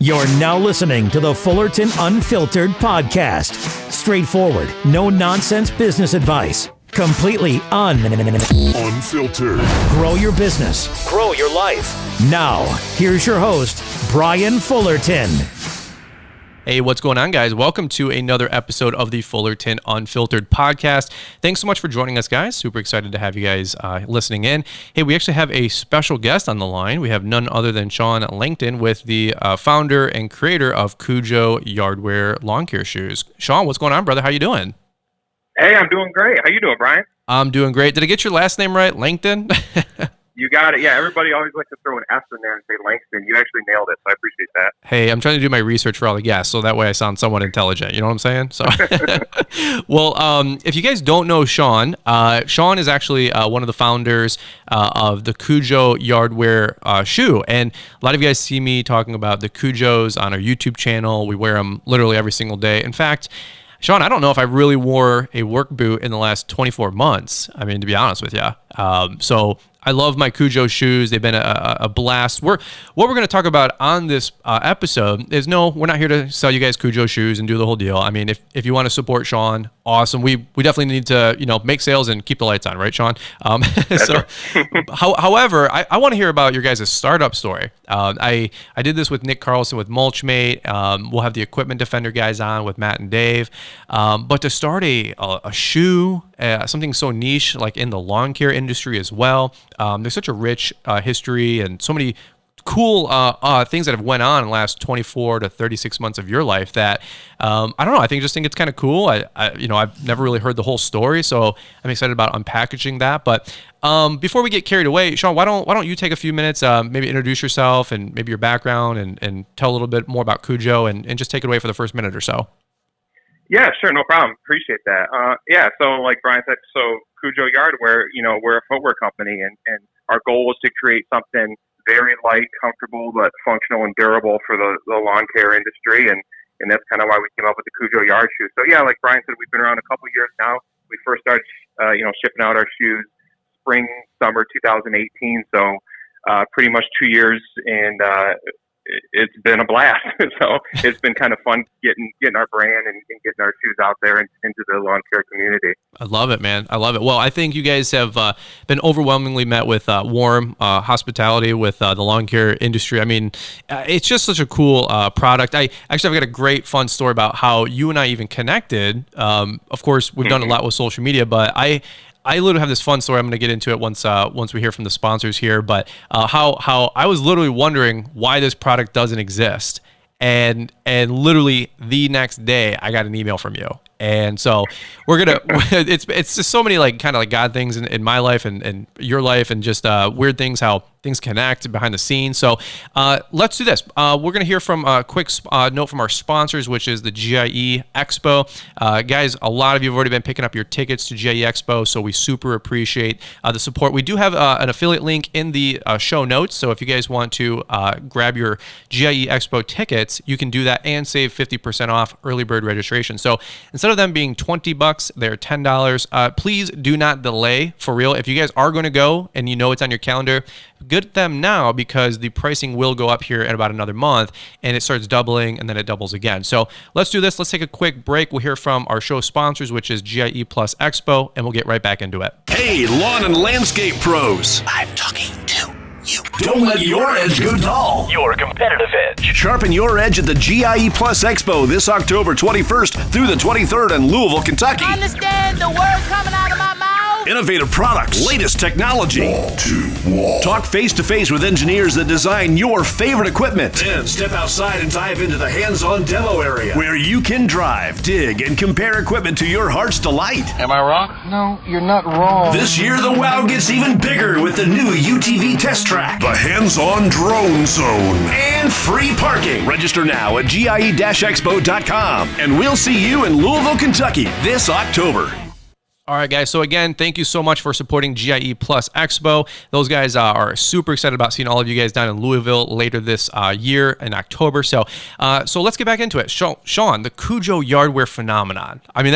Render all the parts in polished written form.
You're now listening to the Fullerton Unfiltered podcast. Straightforward, no nonsense business advice. Completely unfiltered. Grow your business. Grow your life. Now, here's your host, Brian Fullerton. Hey, what's going on, guys? Welcome to another episode of the Fullerton Unfiltered podcast. Thanks so much for joining us, guys. Super excited to have you guys listening in. Hey, we actually have a special guest on the line. We have none other than Shawn Langton, with the founder and creator of Kujo Yardwear Lawn Care Shoes. Shawn, what's going on, brother? How you doing? Hey, I'm doing great. How you doing, Brian? I'm doing great. Did I get your last name right? Langton? You got it. Yeah, everybody always likes to throw an S in there and say Langston. You actually nailed it, so I appreciate that. Hey, I'm trying to do my research for all the guests, so that way I sound somewhat intelligent. You know what I'm saying? So, well, if you guys don't know Shawn, Shawn is actually one of the founders of the Kujo Yardwear shoe. And a lot of you guys see me talking about the Kujos on our YouTube channel. We wear them literally every single day. In fact, Shawn, I don't know if I really wore a work boot in the last 24 months. I mean, to be honest with you. So I love my Kujo shoes. They've been a blast. What we're going to talk about on this episode is, no, we're not here to sell you guys Kujo shoes and do the whole deal. I mean, if you want to support Shawn, awesome. We definitely need to, make sales and keep the lights on, right, Shawn? However, I want to hear about your guys' startup story. I did this with Nick Carlson with Mulchmate. We'll have the Equipment Defender guys on with Matt and Dave. But to start a shoe, something so niche like in the lawn care industry as well. There's such a rich history and so many cool things that have went on in the last 24 to 36 months of your life that I don't know. I think it's kind of cool. I've never really heard the whole story, so I'm excited about unpackaging that. But before we get carried away, Shawn, why don't you take a few minutes, maybe introduce yourself and maybe your background and tell a little bit more about Kujo and just take it away for the first minute or so. Yeah, sure, no problem. Appreciate that. So like Brian said, so Kujo Yardwear, we're a footwear company, and our goal was to create something very light, comfortable, but functional and durable for the lawn care industry, and that's kind of why we came up with the Kujo Yard shoe. So yeah, like Brian said, we've been around a couple of years now. We first started, shipping out our shoes spring, summer 2018. So pretty much 2 years, and it's been a blast. So it's been kind of fun getting our brand and getting our shoes out there and into the lawn care community. I love it, man. I love it. Well, I think you guys have been overwhelmingly met with warm hospitality with the lawn care industry. I mean, it's just such a cool product. I've got a great fun story about how you and I even connected. Of course, we've done a lot with social media, but I literally have this fun story. I'm going to get into it once we hear from the sponsors here. But how I was literally wondering why this product doesn't exist, and literally the next day I got an email from you. And so we're gonna. It's just so many kind of God things in my life and your life, and just weird things, how things connect behind the scenes. So let's do this. We're gonna hear from a quick note from our sponsors, which is the GIE Expo. Guys, a lot of you have already been picking up your tickets to GIE Expo, so we super appreciate the support. We do have an affiliate link in the show notes, so if you guys want to grab your GIE Expo tickets, you can do that and save 50% off early bird registration. So instead of them being $20, they're $10. Please do not delay, for real. If you guys are going to go and it's on your calendar, get them now, because the pricing will go up here in about another month, and it starts doubling, and then it doubles again. So let's do this. Let's take a quick break. We'll hear from our show sponsors, which is GIE Plus Expo, and we'll get right back into it. Hey, lawn and landscape pros. I'm talking to you. Don't let your edge go dull. Your competitive edge. Sharpen your edge at the GIE Plus Expo this October 21st through the 23rd in Louisville, Kentucky. Understand the words coming out of my mouth? Innovative products, latest technology. Talk face-to-face with engineers that design your favorite equipment. Then step outside and dive into the hands-on demo area, where you can drive, dig, and compare equipment to your heart's delight. Am I wrong? No, you're not wrong. This year, the wow gets even bigger with the new UTV test track, the hands-on drone zone, and free parking. Register now at GIE-expo.com, and we'll see you in Louisville, Kentucky this October. All right, guys. So again, thank you so much for supporting GIE Plus Expo. Those guys are super excited about seeing all of you guys down in Louisville later this year in October. So let's get back into it. Shawn, the Kujo Yardwear phenomenon. I mean,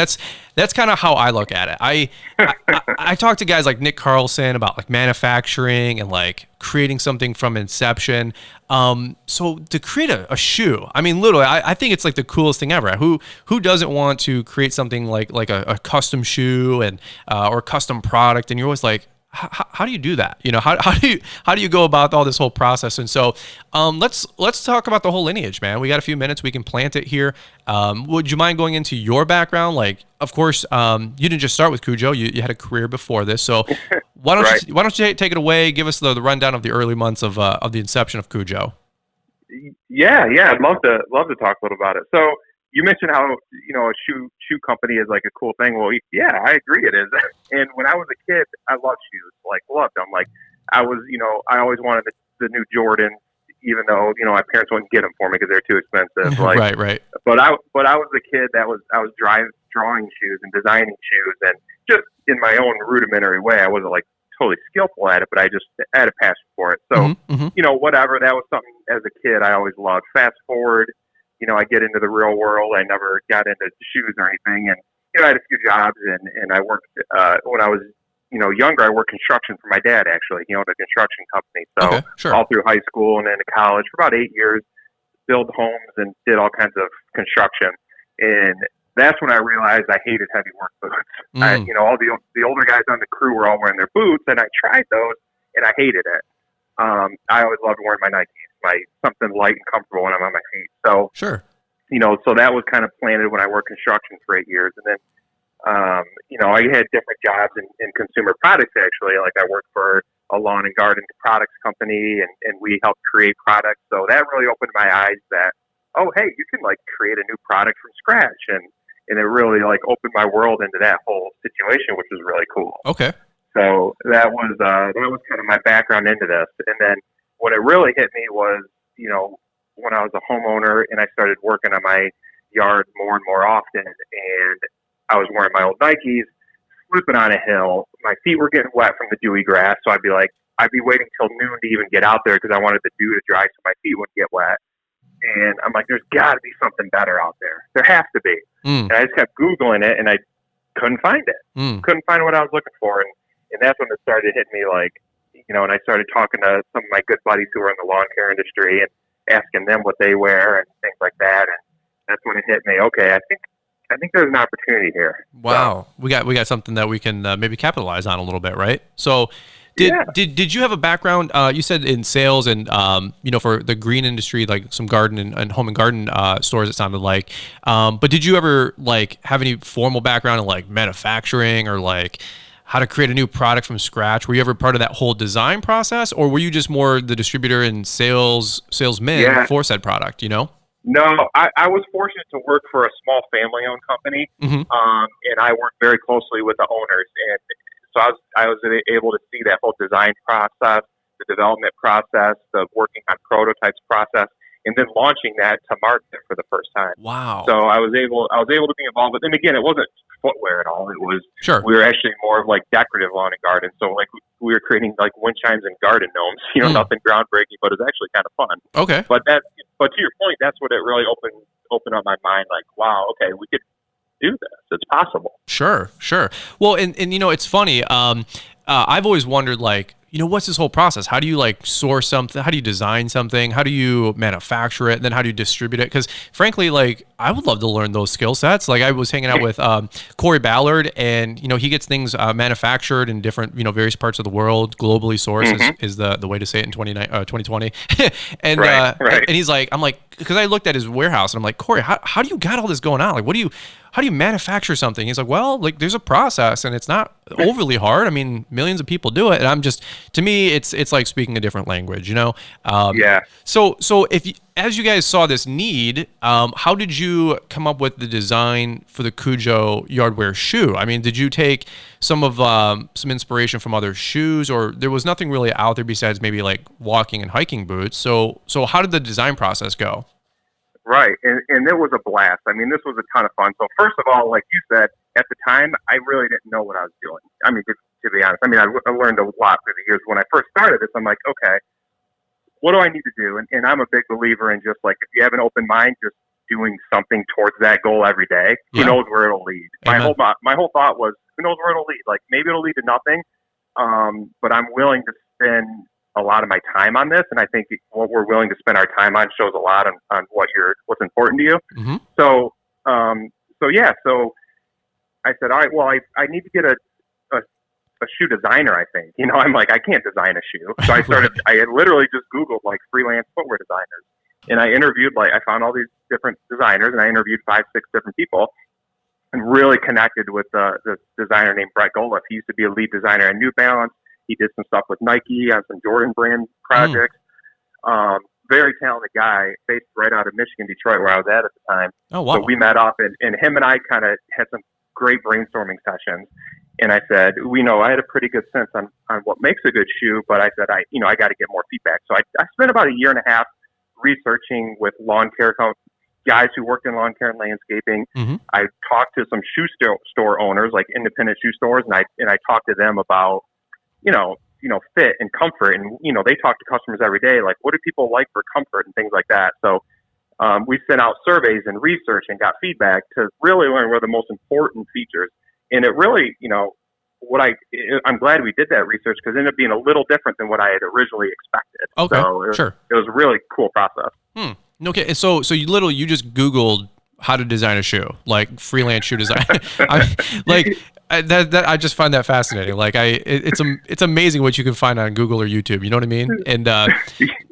that's kind of how I look at it. I talk to guys like Nick Carlson about like manufacturing and like creating something from inception. So to create a shoe, I mean, literally, I think it's like the coolest thing ever. Who doesn't want to create something like a custom shoe and or a custom product? And you're always like, how do you do that? You know, how do you go about all this whole process? And so, let's talk about the whole lineage, man. We got a few minutes. We can plant it here. Would you mind going into your background? Like, of course, you didn't just start with Kujo. You had a career before this. So why don't you take it away? Give us the rundown of the early months of the inception of Kujo. Yeah. I'd love to talk a little about it. So you mentioned how, a shoe company is like a cool thing. Well, yeah, I agree it is. And when I was a kid, I loved shoes, loved them. Like I was, I always wanted the new Jordan, even though, my parents wouldn't get them for me because they're too expensive. Like, right. But I was a kid I was drawing shoes and designing shoes, and just in my own rudimentary way. I wasn't like totally skillful at it, but I had a passion for it. So, whatever, that was something as a kid I always loved. Fast forward, I get into the real world. I never got into shoes or anything. And, I had a few jobs and I worked, when I was, younger, I worked construction for my dad, actually. He owned a construction company. So okay, sure. All through high school and into college for about 8 years, built homes and did all kinds of construction. And that's when I realized I hated heavy work boots. All the older guys on the crew were all wearing their boots, and I tried those and I hated it. I always loved wearing my Nikes, something light and comfortable when I'm on my feet. So, sure. So that was kind of planted when I worked construction for 8 years. And then, I had different jobs in consumer products, actually. Like I worked for a lawn and garden products company, and we helped create products. So that really opened my eyes that, oh, hey, you can like create a new product from scratch. And it really like opened my world into that whole situation, which was really cool. Okay. So that was kind of my background into this. And then what it really hit me was, when I was a homeowner and I started working on my yard more and more often, and I was wearing my old Nikes, slipping on a hill, my feet were getting wet from the dewy grass. So I'd be waiting till noon to even get out there because I wanted the dew to dry so my feet wouldn't get wet. And I'm like, there's got to be something better out there. There has to be. And I just kept Googling it, and I couldn't find it. Couldn't find what I was looking for. And that's when it started hitting me, and I started talking to some of my good buddies who were in the lawn care industry and asking them what they wear and things like that. And that's when it hit me. Okay, I think there's an opportunity here. Wow. So, we got something that we can maybe capitalize on a little bit, right? So did you have a background, you said in sales and, for the green industry, like some garden and home and garden stores, it sounded like, but did you ever have any formal background in like manufacturing or like how to create a new product from scratch? Were you ever part of that whole design process, or were you just more the distributor and salesman for said product, No, I was fortunate to work for a small family-owned company, and I worked very closely with the owners, and so I was able to see that whole design process, the development process, the working on prototypes process, and then launching that to market for the first time. Wow! So I was able to be involved, but then again, it wasn't footwear at all. It was we were actually more of like decorative lawn and garden. So like we were creating like wind chimes and garden gnomes. Nothing groundbreaking, but it's actually kind of fun. Okay. But to your point, that's what it really opened up my mind. Like, wow, okay, we could do this. It's possible. Sure. Well, and it's funny. I've always wondered, what's this whole process? How do you source something? How do you design something? How do you manufacture it? And then how do you distribute it? Because frankly, I would love to learn those skill sets. I was hanging out with Corey Ballard, and he gets things manufactured in different various parts of the world. Globally sourced is the way to say it in 2020. And right. And he's like, I'm like, because I looked at his warehouse and I'm like, Corey, how do you got all this going on? How do you manufacture something? He's like, well, there's a process and it's not overly hard. I mean, millions of people do it. And to me, it's like speaking a different language, Yeah. So as you guys saw this need, how did you come up with the design for the Kujo Yardwear shoe? I mean, did you take some inspiration from other shoes, or there was nothing really out there besides maybe walking and hiking boots? So how did the design process go? Right, and it was a blast. I mean, this was a ton of fun. So first of all, like you said, at the time, I really didn't know what I was doing. I mean, to be honest, I learned a lot through the years. When I first started this, I'm like, okay, what do I need to do? And I'm a big believer in just if you have an open mind, just doing something towards that goal every day, who knows where it'll lead. My whole thought was, who knows where it'll lead? Like, maybe it'll lead to nothing, but I'm willing to spend a lot of my time on this, and I think what we're willing to spend our time on shows a lot on what's important to you. Mm-hmm. So I said, all right, well, I need to get a shoe designer, I think. I'm like, I can't design a shoe. So I started, I had literally just Googled like freelance footwear designers. And I interviewed, I found all these different designers, and I interviewed 5-6 different people and really connected with this designer named Brett Goliff. He used to be a lead designer at New Balance. He did some stuff with Nike on some Jordan brand projects. Very talented guy, based right out of Michigan, Detroit, where I was at the time. Oh, wow. So we met up, and him and I kind of had some great brainstorming sessions. And I said, I had a pretty good sense on what makes a good shoe, but I said, I got to get more feedback. So I spent about a year and a half researching with lawn care guys who worked in lawn care and landscaping. Mm-hmm. I talked to some shoe store owners, like independent shoe stores, and I talked to them about, fit and comfort. And, they talk to customers every day, like, what do people like for comfort and things like that. So we sent out surveys and research and got feedback to really learn what are the most important features. And it really, I'm glad we did that research, because it ended up being a little different than what I had originally expected. Okay, so sure. It was a really cool process. Okay, so you just Googled how to design a shoe, like freelance shoe design. I just find that fascinating. Like it's amazing what you can find on Google or YouTube. You know what I mean? And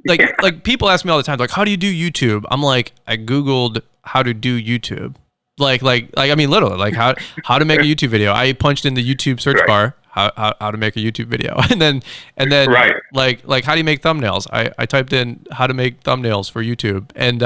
like people ask me all the time, like, how do you do YouTube? I'm like, I Googled how to do YouTube. Like I mean, literally, like how to make a YouTube video. I punched in the YouTube search bar how to make a YouTube video, and then right. like how do you make thumbnails? I typed in how to make thumbnails for YouTube, and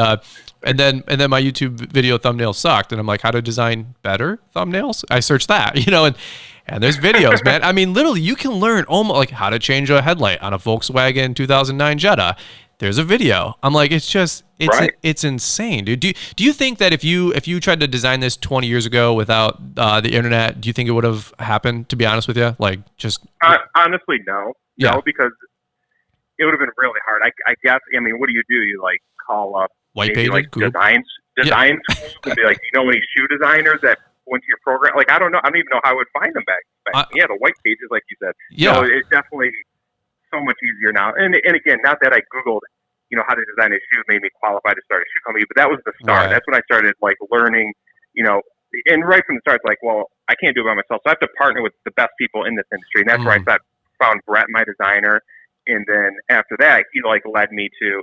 then my YouTube video thumbnail sucked, and I'm like, how to design better thumbnails? I searched that, and there's videos, man. I mean, literally, you can learn almost like how to change a headlight on a Volkswagen 2009 Jetta. There's a video. I'm like, it's insane, dude. Do you think that if you tried to design this 20 years ago without the internet, do you think it would have happened? To be honest with you, like just honestly, no, because it would have been really hard. I guess. I mean, what do? You like call up white pages, like design schools and be like, any shoe designers that went to your program? Like, I don't know. I don't even know how I would find them back. The white pages, like you said. Yeah, no, it's definitely so much easier now. And again, not that I Googled, how to design a shoe made me qualify to start a shoe company, but that was the start. Right. That's when I started learning, and right from the start, it's like, well, I can't do it by myself. So I have to partner with the best people in this industry. And that's where I found Brett, my designer. And then after that, he led me to,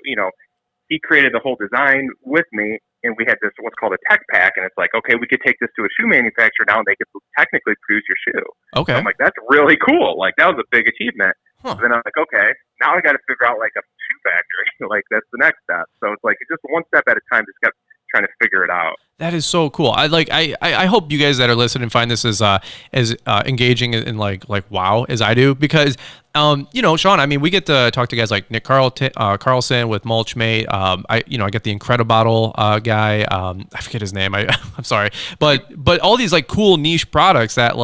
he created the whole design with me. And we had this, what's called a tech pack. And it's like, okay, we could take this to a shoe manufacturer now and they could technically produce your shoe. Okay. So I'm like, that's really cool. Like, that was a big achievement. Huh. Then I'm like, okay, now I got to figure out a shoe factory. That's the next step. So it's like, just one step at a time, just kept trying to figure it out. That is so cool. I hope you guys that are listening find this as engaging and like wow as I do, because Shawn, I mean, we get to talk to guys like Nick Carlson with Mulchmate. I get the Incredibottle guy. I forget his name. I'm sorry, but all these cool niche products that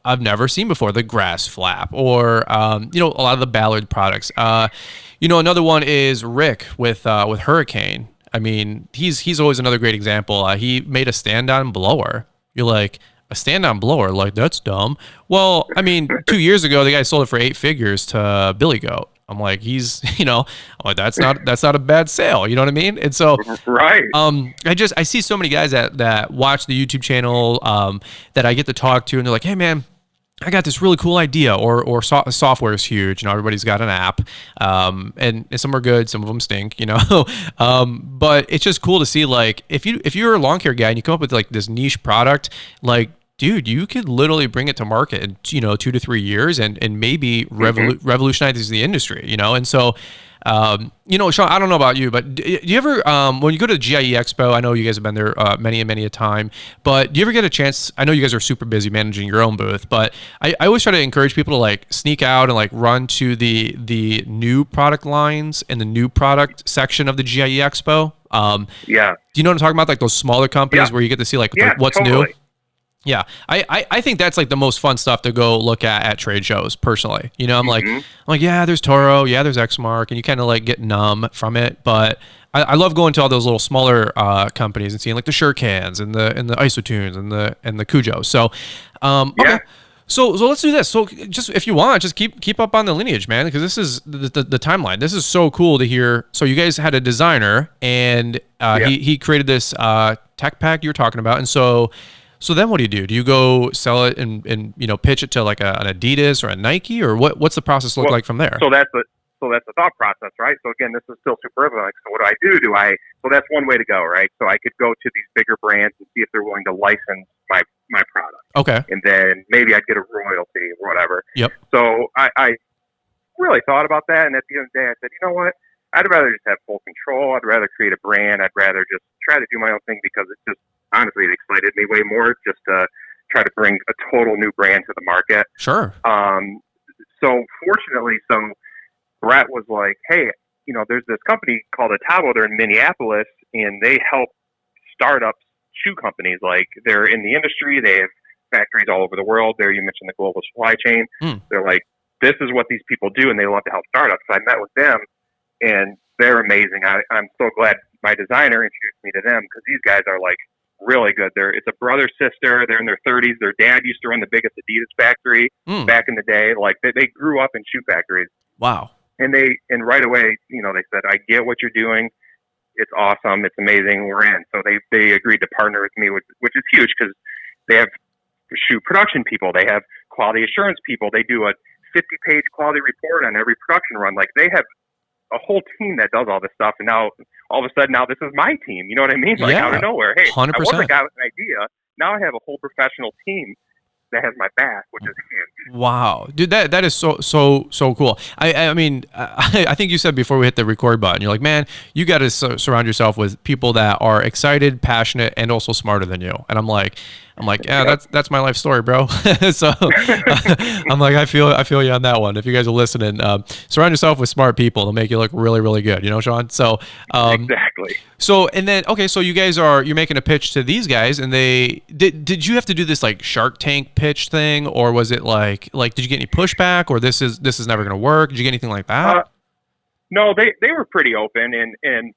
I've never seen before, the grass flap, or a lot of the Ballard products. Another one is Rick with Hurricane. I mean, he's always another great example. He made a stand-on blower. You're like, a stand-on blower? Like, that's dumb. Well, I mean, 2 years ago, the guy sold it for 8 figures to Billy Goat. I'm like, that's not a bad sale. You know what I mean? And so, right. I see so many guys that watch the YouTube channel that I get to talk to, and they're like, hey, man, I got this really cool idea, or software is huge. Everybody's got an app, and some are good, some of them stink, but it's just cool to see, if you're a lawn care guy and you come up with this niche product, dude, you could literally bring it to market in 2 to 3 years and maybe revolutionize the industry, and so. Shawn, I don't know about you, but do you ever, when you go to the GIE Expo, I know you guys have been there many and many a time, but do you ever get a chance? I know you guys are super busy managing your own booth, but I always try to encourage people to sneak out and run to the new product lines and the new product section of the GIE Expo. Yeah. Do you know what I'm talking about? Those smaller companies where you get to see what's totally new? Yeah, I think that's like the most fun stuff to go look at trade shows personally. You know, I'm like, yeah, there's Toro, yeah, there's Exmark, and you kind of like get numb from it. But I love going to all those little smaller companies and seeing like the Shurikans and the Isotunes and the Kujo. So, okay. So let's do this. So just if you want, just keep up on the lineage, man, because this is the timeline. This is so cool to hear. So you guys had a designer, and he created this tech pack you were talking about, and so then what do you do? Do you go sell it and pitch it to like an Adidas or a Nike, or what's the process look like from there? So that's the thought process, right? So again, this is still super early. Like, so what do? So that's one way to go, right? So I could go to these bigger brands and see if they're willing to license my product. Okay. And then maybe I'd get a royalty or whatever. Yep. So I really thought about that, and at the end of the day, I said, you know what? I'd rather just have full control. I'd rather create a brand. I'd rather just try to do my own thing, because it's just, honestly, it excited me way more just to try to bring a total new brand to the market. Sure. So fortunately, Brett was like, hey, there's this company called Atavo. They're in Minneapolis, and they help startups shoe companies. Like, they're in the industry. They have factories all over the world. There, you mentioned the global supply chain. They're like, this is what these people do, and they love to help startups. So I met with them, and they're amazing. I'm so glad my designer introduced me to them, because these guys are like really good. It's a brother sister. They're in their 30s. Their dad used to run the biggest Adidas factory back in the day. Like, they grew up in shoe factories. Wow. And right away, they said, I get what you're doing. It's awesome. It's amazing. We're in. So they agreed to partner with me, which is huge, because they have shoe production people. They have quality assurance people. They do a 50-page quality report on every production run. Like, they have a whole team that does all this stuff. And now all of a sudden, this is my team. You know what I mean? Like, out of nowhere. Hey, 100%. I was a guy with an idea. Now I have a whole professional team that has my back, which is huge. Wow, dude, that is so cool. I mean, I think you said before we hit the record button, you're like, man, you got to surround yourself with people that are excited, passionate, and also smarter than you. And I'm like, yeah, that's my life story, bro. So I'm like, I feel you on that one. If you guys are listening, surround yourself with smart people. They'll make you look really, really good. You know, Shawn? So exactly. So, and then, okay, so you're making a pitch to these guys, and did you have to do this like Shark Tank pitch thing, or was it like did you get any pushback, or this is never going to work? Did you get anything like that? No, they were pretty open, and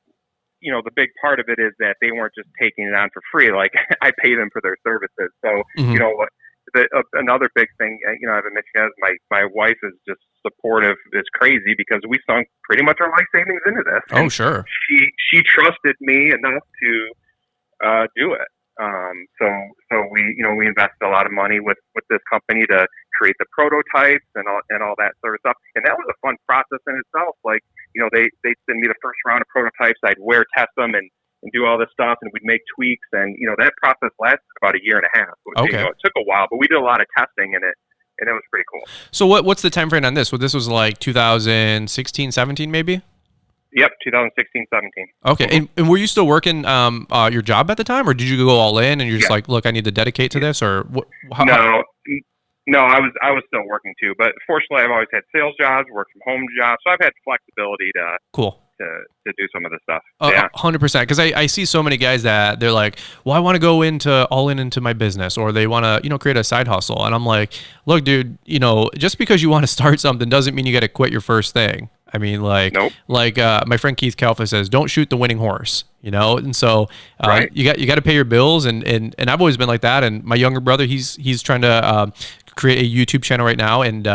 the big part of it is that they weren't just taking it on for free. Like, I pay them for their services. So, another big thing, I haven't mentioned, is my wife is just supportive. It's crazy, because we sunk pretty much our life savings into this. Oh, sure. She trusted me enough to do it. So we invested a lot of money with this company to create the prototypes and all that sort of stuff. And that was a fun process in itself. Like, they'd send me the first round of prototypes. I'd wear test them and do all this stuff, and we'd make tweaks. And, that process lasted about a year and a half. Okay. It took a while, but we did a lot of testing in it, and it was pretty cool. So what's the time frame on this? Well, this was like 2016, 17 maybe? Yep, 2016, 17. Okay, and were you still working your job at the time, or did you go all in and you're just like, look, I need to dedicate to this, or what? No, I was still working too, but fortunately, I've always had sales jobs, work from home jobs, so I've had flexibility to do some of this stuff. 100%, because I see so many guys that they're like, well, I want to go into my business, or they want to create a side hustle, and I'm like, look, dude, just because you want to start something doesn't mean you got to quit your first thing. I mean, nope. My friend Keith Kalfa says, don't shoot the winning horse, and so right. you got to pay your bills, and I've always been like that. And my younger brother, he's trying to create a YouTube channel right now, and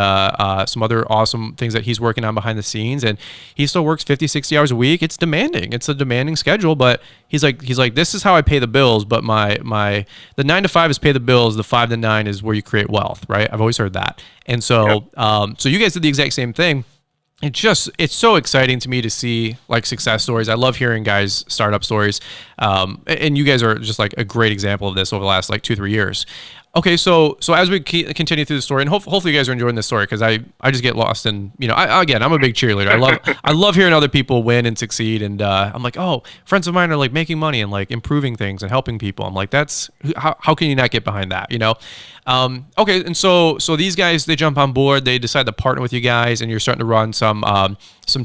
some other awesome things that he's working on behind the scenes, and he still works 50, 60 hours a week. It's demanding. It's a demanding schedule, but he's like, this is how I pay the bills, but the 9 to 5 is pay the bills. The 5 to 9 is where you create wealth, right? I've always heard that. And so, so you guys did the exact same thing. It's so exciting to me to see like success stories. I love hearing guys' startup stories. And you guys are just like a great example of this over the last like 2-3 years. Okay, so as we continue through the story, and hopefully you guys are enjoying this story, because I just get lost in, I'm a big cheerleader. I love hearing other people win and succeed, and I'm like, oh, friends of mine are like making money and like improving things and helping people. I'm like, that's how can you not get behind that, Okay, and so these guys, they jump on board, they decide to partner with you guys, and you're starting to run some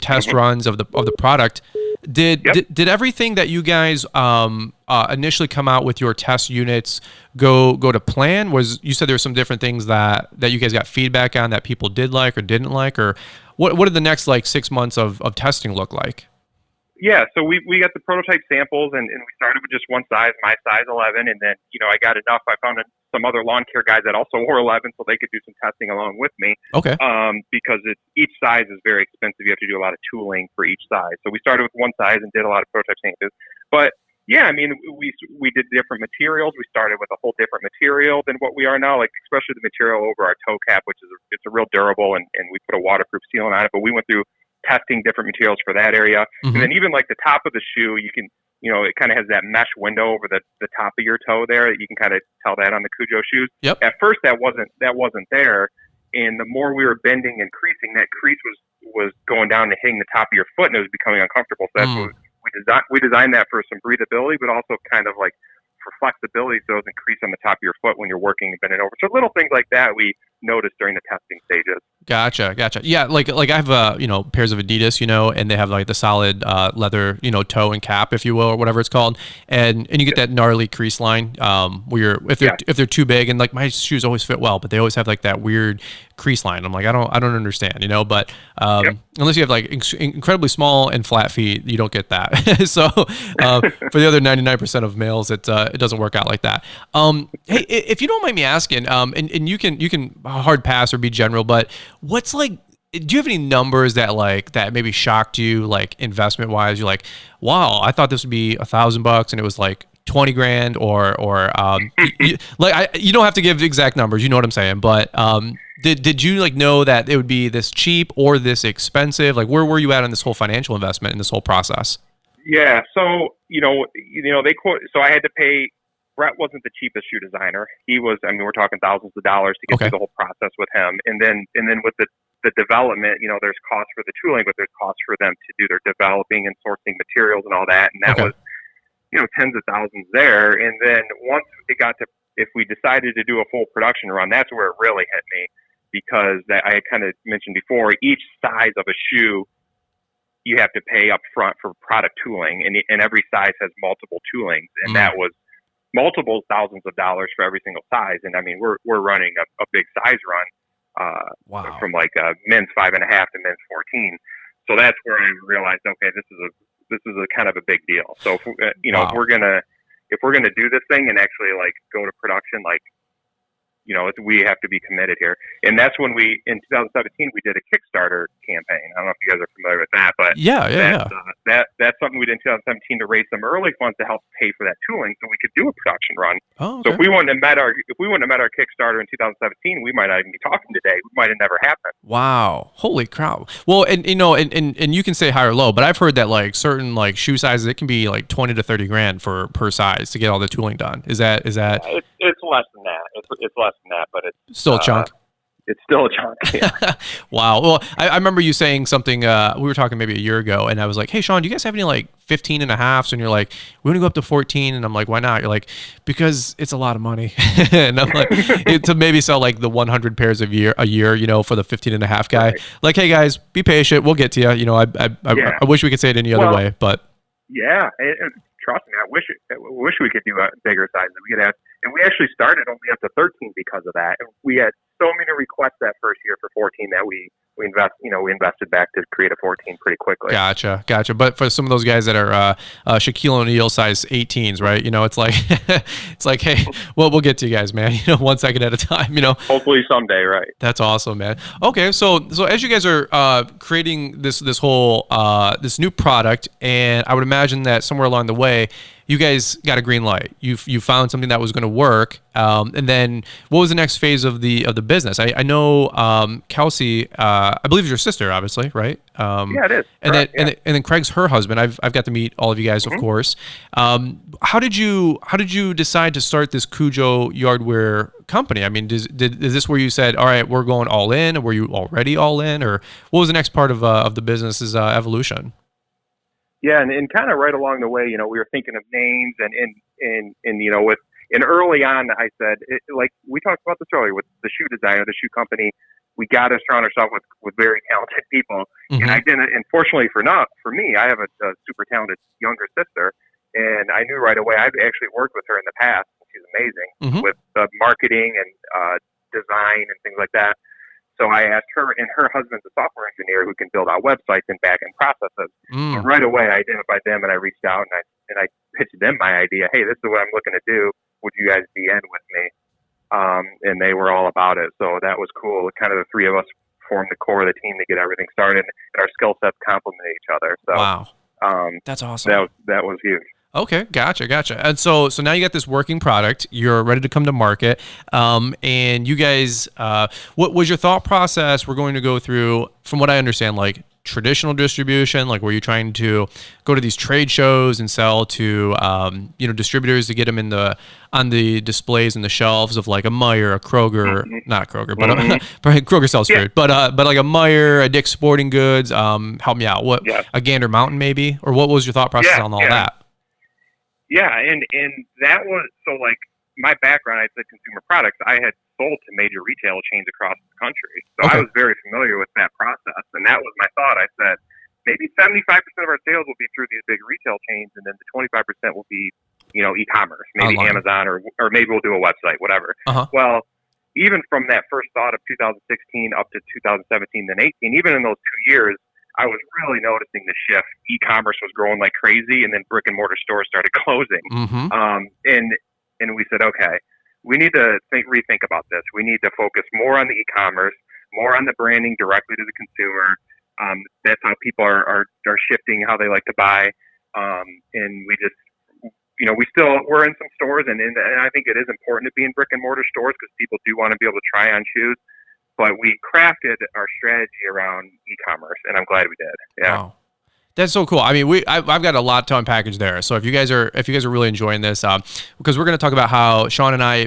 test runs of the product. Did everything that you guys initially come out with your test units go to plan? You said there were some different things that you guys got feedback on that people did like or didn't like, or what did the next like 6 months of testing look like? Yeah, so we got the prototype samples, and we started with just one size, my size 11, and then, I got enough. I found some other lawn care guys that also wore 11, so they could do some testing along with me. Okay. Because each size is very expensive. You have to do a lot of tooling for each size. So we started with one size and did a lot of prototype samples. But yeah, I mean, we did different materials. We started with a whole different material than what we are now, like especially the material over our toe cap, which is it's a real durable, and we put a waterproof sealant on it. But we went through testing different materials for that area. Mm-hmm. And then even like the top of the shoe, you can, it kind of has that mesh window over the top of your toe there. You can kind of tell that on the Kujo shoes. Yep. At first that wasn't there. And the more we were bending and creasing, that crease was going down and hitting the top of your foot, and it was becoming uncomfortable. So that's what we designed that for some breathability, but also kind of like for flexibility, so it doesn't crease on the top of your foot when you're working and bending over. So little things like that we noticed during the testing stages. Gotcha. Yeah, like I have pairs of Adidas, and they have like the solid leather, toe and cap, if you will, or whatever it's called, and you get that gnarly crease line where if they're too big, and like my shoes always fit well, but they always have like that weird crease line. I'm like, I don't understand, but unless you have like incredibly small and flat feet, you don't get that. So for the other 99% of males, it doesn't work out like that. Hey, if you don't mind me asking, and you can hard pass or be general, but what's like, do you have any numbers that maybe shocked you, like investment wise? You're like, wow, I thought this would be $1,000 and it was like 20 grand, or you don't have to give exact numbers, you know what I'm saying, but did you like know that it would be this cheap or this expensive? Like, where were you at on this whole financial investment in this whole process? Yeah, so they quote. So I had to pay. Brett wasn't the cheapest shoe designer. He was. I mean, we're talking thousands of dollars to get through the whole process with him. And then with the development, there's cost for the tooling, but there's cost for them to do their developing and sourcing materials and all that. And that was, tens of thousands there. And then once it got to, if we decided to do a full production run, that's where it really hit me, because I kind of mentioned before, each size of a shoe you have to pay up front for product tooling, and every size has multiple toolings, and that was multiple thousands of dollars for every single size. And I mean, we're running a big size run, from like men's 5.5 to men's 14. So that's where I realized, okay, this is a kind of a big deal. So if we're gonna do this thing and actually like go to production, like, we have to be committed here. And that's when in 2017, we did a Kickstarter campaign. I don't know if you guys are familiar with that, but that's something we did in 2017 to raise some early funds to help pay for that tooling, so we could do a production run. Oh, okay. So if we wouldn't have met our Kickstarter in 2017, we might not even be talking today. It might have never happened. Wow. Holy crap. Well, and you can say high or low, but I've heard that like certain like shoe sizes, it can be like 20 to 30 grand per size to get all the tooling done. Is that? It's less than that. It's less than that, but it's still a chunk. It's still a chunk. Yeah. Wow. Well, I remember you saying something, we were talking maybe a year ago, and I was like, hey, Shawn, do you guys have any like 15.5s? And you're like, we want to go up to 14. And I'm like, why not? You're like, because it's a lot of money. And I'm like, to maybe sell like the 100 pairs a year, for the 15.5 guy. Right. Like, hey guys, be patient. We'll get to you. I wish we could say it any other way, but. Yeah. And trust me, I wish we could do a bigger size. And we actually started only up to 13 because of that. And we had so many requests that first year for 14 that we invested back to create a 14 pretty quickly. Gotcha. But for some of those guys that are Shaquille O'Neal size 18s, right? It's like, hey, well, we'll get to you guys, man. 1 second at a time. Hopefully someday, right? That's awesome, man. Okay, so as you guys are creating this whole this new product, and I would imagine that somewhere along the way, you guys got a green light. You found something that was going to work, and then what was the next phase of the business? I know Kelsey, I believe is your sister, obviously, right? Yeah, it is. And then Craig's her husband. I've got to meet all of you guys, of course. How did you decide to start this Kujo Yardwear company? I mean, is this where you said, all right, we're going all in? Or were you already all in, or what was the next part of the business's evolution? Yeah, and kind of right along the way, we were thinking of names, and early on, I said, like we talked about this earlier with the shoe designer, the shoe company, we got to surround ourselves with very talented people. Mm-hmm. And I didn't, and fortunately for me, I have a super talented younger sister, and I knew right away. I've actually worked with her in the past. She's amazing Mm-hmm. with marketing and design and things like that. So I asked her, and her husband's a software engineer who can build out websites and back-end processes. So right away, I identified them, and I reached out, and I pitched them my idea. Hey, this is what I'm looking to do. Would you guys be in with me? And they were all about it. So that was cool. Kind of the three of us formed the core of the team to get everything started, and our skill sets complemented each other. So wow, that's awesome. That was huge. Okay, gotcha. And so now you got this working product. You're ready to come to market. And you guys, what was your thought process? We're going to go through, from what I understand, like traditional distribution, like were you trying to go to these trade shows and sell to, distributors to get them on the displays and the shelves of like a Meijer, a Kroger, not Kroger, but probably Kroger sells food, but like a Meijer, a Dick's Sporting Goods. Help me out. A Gander Mountain maybe, or what was your thought process on all that? Yeah, and that was, so like my background, I said consumer products, I had sold to major retail chains across the country. So I was very familiar with that process. And that was my thought. I said, maybe 75% of our sales will be through these big retail chains, and then the 25% will be, e-commerce, maybe online. Amazon, or maybe we'll do a website, whatever. Well, even from that first thought of 2016 up to 2017 and 18, even in those 2 years, I was really noticing the shift. E-commerce was growing like crazy, and then brick and mortar stores started closing. And we said, okay, we need to rethink about this. We need to focus more on the e-commerce, more on the branding directly to the consumer. That's how people are shifting how they like to buy. And we just, we're in some stores, and I think it is important to be in brick and mortar stores because people do want to be able to try on shoes. But we crafted our strategy around e-commerce, and I'm glad we did. Yeah. Wow. That's so cool. I mean, I've got a lot to unpackage there. So if you guys are really enjoying this, because we're going to talk about how Shawn and I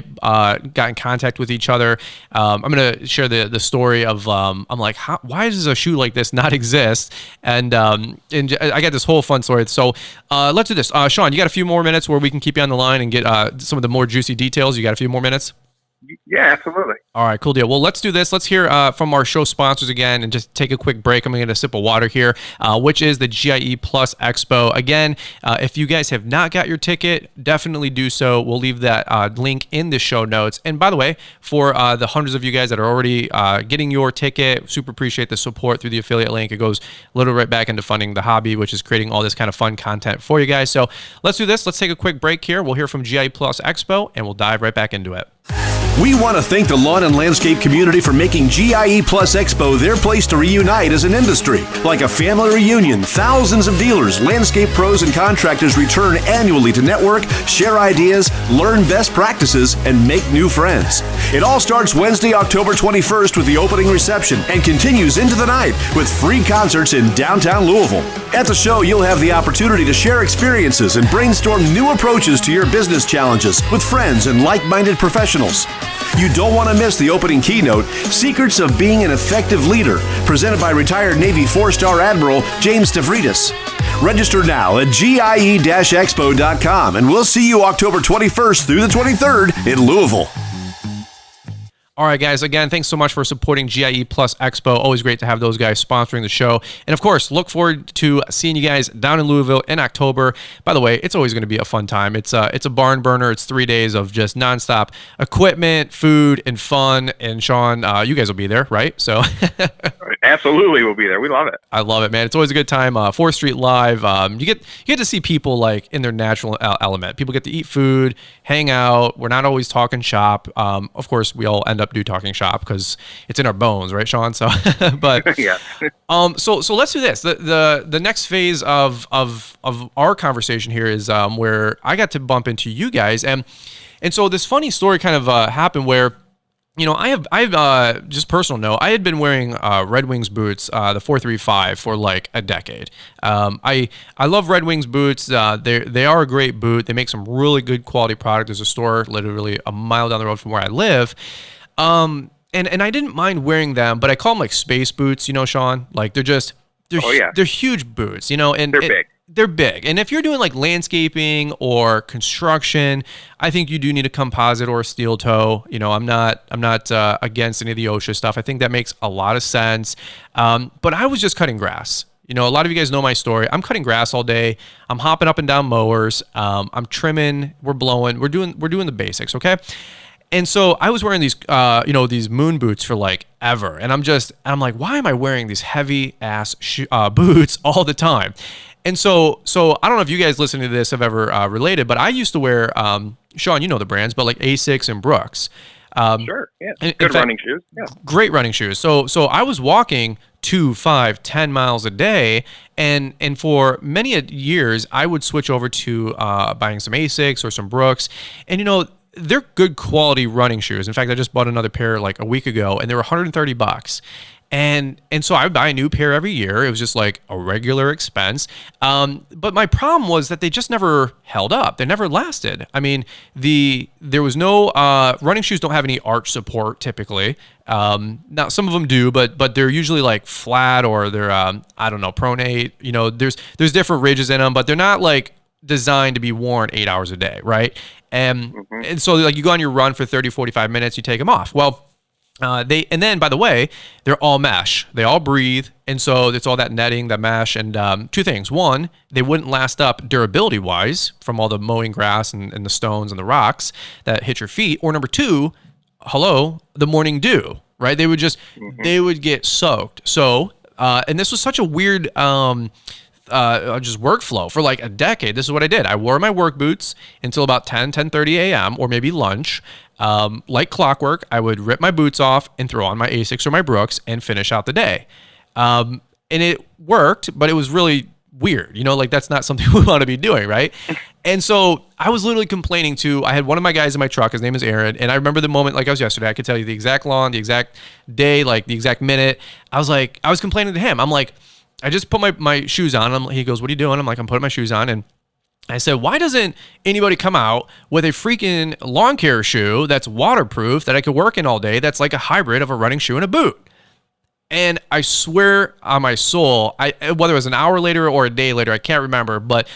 got in contact with each other. I'm going to share the story of I'm like, why does a shoe like this not exist? And I got this whole fun story. So let's do this. Shawn, you got a few more minutes where we can keep you on the line and get some of the more juicy details. You got a few more minutes? Yeah, absolutely. All right, cool deal. Well, let's do this. Let's hear from our show sponsors again and just take a quick break. I'm going to get a sip of water here, which is the GIE Plus Expo. Again, if you guys have not got your ticket, definitely do so. We'll leave that link in the show notes. And by the way, for the hundreds of you guys that are already getting your ticket, super appreciate the support through the affiliate link. It goes literally right back into funding the hobby, which is creating all this kind of fun content for you guys. So let's do this. Let's take a quick break here. We'll hear from GIE Plus Expo, and we'll dive right back into it. We want to thank the lawn and landscape community for making GIE Plus Expo their place to reunite as an industry. Like a family reunion, thousands of dealers, landscape pros, and contractors return annually to network, share ideas, learn best practices, and make new friends. It all starts Wednesday, October 21st with the opening reception and continues into the night with free concerts in downtown Louisville. At the show, you'll have the opportunity to share experiences and brainstorm new approaches to your business challenges with friends and like-minded professionals. You don't want to miss the opening keynote, Secrets of Being an Effective Leader, presented by retired Navy 4-star Admiral James Stavridis. Register now at GIE-expo.com, and we'll see you October 21st through the 23rd in Louisville. All right, guys, again, thanks so much for supporting GIE Plus Expo. Always great to have those guys sponsoring the show. And, of course, look forward to seeing you guys down in Louisville in October. By the way, it's always going to be a fun time. It's a barn burner. It's 3 days of just nonstop equipment, food, and fun. And, Shawn, you guys will be there, right? So Absolutely, we'll be there. We love it. I love it, man. It's always a good time. 4th Street Live. You get to see people like in their natural element. People get to eat food, hang out. We're not always talking shop. Of course, we all end up do talking shop because it's in our bones, right, Shawn? So, but yeah. So let's do this. The next phase of our conversation here is where I got to bump into you guys, and so this funny story kind of happened where, I've just personal note, I had been wearing Red Wings boots, the 435 for like a decade. I love Red Wings boots. They are a great boot. They make some really good quality product. There's a store literally a mile down the road from where I live. And I didn't mind wearing them, but I call them like space boots, Shawn. Like they're huge boots, and they're big. they're big. And if you're doing like landscaping or construction, I think you do need a composite or a steel toe. You know, I'm not against any of the OSHA stuff. I think that makes a lot of sense. But I was just cutting grass. You know, a lot of you guys know my story. I'm cutting grass all day. I'm hopping up and down mowers. I'm trimming. We're blowing. We're doing the basics. Okay. And so I was wearing these, these moon boots for like ever. And I'm like, why am I wearing these heavy ass boots all the time? And so I don't know if you guys listening to this have ever related, but I used to wear, Shawn, you know the brands, but like Asics and Brooks. Sure. Yeah. Good running shoes. Yeah. Great running shoes. So I was walking 2, 5, 10 miles a day. And for many years, I would switch over to buying some Asics or some Brooks. And, you know, they're good quality running shoes. In fact, I just bought another pair like a week ago, and they were $130. And so I would buy a new pair every year. It was just like a regular expense. But my problem was that they just never held up. They never lasted. I mean, there was no running shoes don't have any arch support typically. Now some of them do, but they're usually like flat or they're pronate. You know, there's different ridges in them, but they're not like designed to be worn 8 hours a day, right? And so like you go on your run for 30, 45 minutes, you take them off. Well, and then by the way, they're all mesh. They all breathe. And so it's all that netting, that mesh. And two things. One, they wouldn't last up durability wise from all the mowing grass and the stones and the rocks that hit your feet. Or number two, the morning dew, right? They would get soaked. So, and this was such a weird, just workflow for like a decade. This is what I did. I wore my work boots until about 10:30 a.m. or maybe lunch. Like clockwork, I would rip my boots off and throw on my Asics or my Brooks and finish out the day. And it worked, but it was really weird. You know, like that's not something we want to be doing, right? And so I was literally complaining I had one of my guys in my truck, his name is Aaron, and I remember the moment like it was yesterday. I could tell you the exact lawn, the exact day, like the exact minute. I was complaining to him. I'm like, I just put my shoes on. He goes, "What are you doing?" I'm like, "I'm putting my shoes on." And I said, "Why doesn't anybody come out with a freaking lawn care shoe that's waterproof that I could work in all day that's like a hybrid of a running shoe and a boot?" And I swear on my soul, whether it was an hour later or a day later, I can't remember, but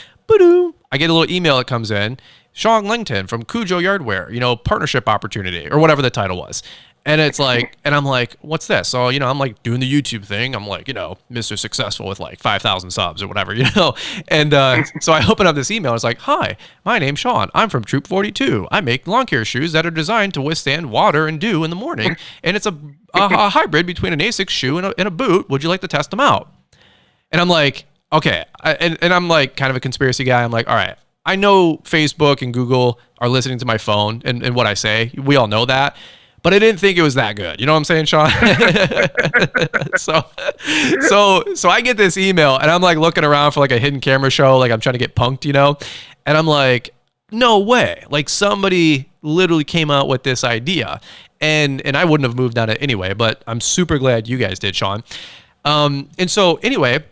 I get a little email that comes in, Shawn Langton from Kujo Yardwear, partnership opportunity or whatever the title was. And it's like, and I'm like, what's this? So, I'm like doing the YouTube thing. I'm like, Mr. Successful with like 5,000 subs or whatever, And so I open up this email. It's like, "Hi, my name's Shawn. I'm from Troop 42. I make lawn care shoes that are designed to withstand water and dew in the morning. And it's a hybrid between an Asics shoe and a boot. Would you like to test them out?" And I'm like, okay. And I'm like kind of a conspiracy guy. I'm like, all right, I know Facebook and Google are listening to my phone and what I say. We all know that. But I didn't think it was that good. You know what I'm saying, Shawn? So I get this email and I'm like looking around for like a hidden camera show. Like I'm trying to get punked, and I'm like, no way. Like somebody literally came out with this idea and I wouldn't have moved on it anyway, but I'm super glad you guys did, Shawn. And so anyway,